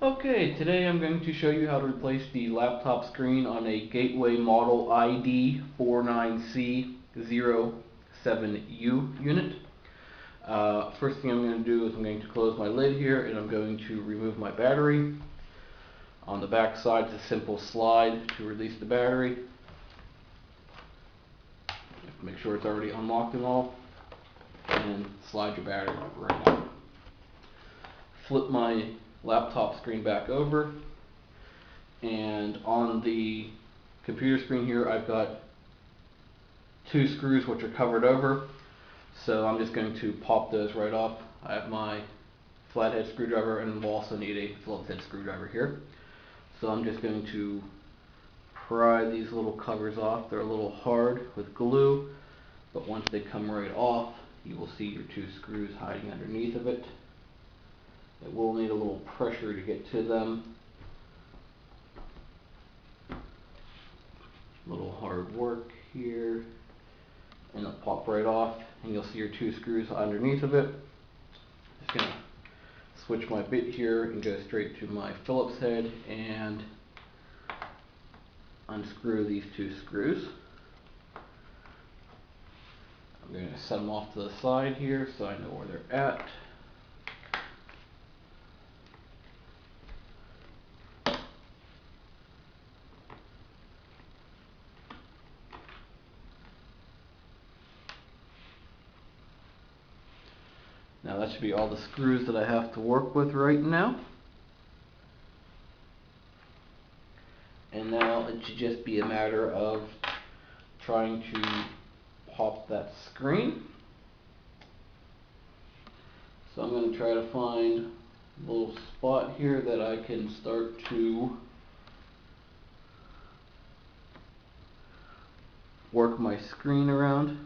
Okay, today I'm going to show you how to replace the laptop screen on a Gateway model ID49C07U unit. First thing I'm going to do is I'm going to close my lid here and I'm going to remove my battery. On the back side is a simple slide to release the battery. Make sure it's already unlocked and all, and slide your battery right out. Flip my laptop screen back over, and on the computer screen here I've got two screws which are covered over, so I'm just going to pop those right off. I have my flathead screwdriver and we'll also need a Phillips head screwdriver here. So I'm just going to pry these little covers off. They're a little hard with glue, but once they come right off, you will see your two screws hiding underneath of it. It will need a little pressure to get to them. A little hard work here, and it'll pop right off, and you'll see your two screws underneath of it. Just gonna switch my bit here and go straight to my Phillips head and unscrew these two screws. I'm going to set them off to the side here so I know where they're at. Now that should be all the screws that I have to work with right now. And now it should just be a matter of trying to pop that screen. So I'm going to try to find a little spot here that I can start to work my screen around.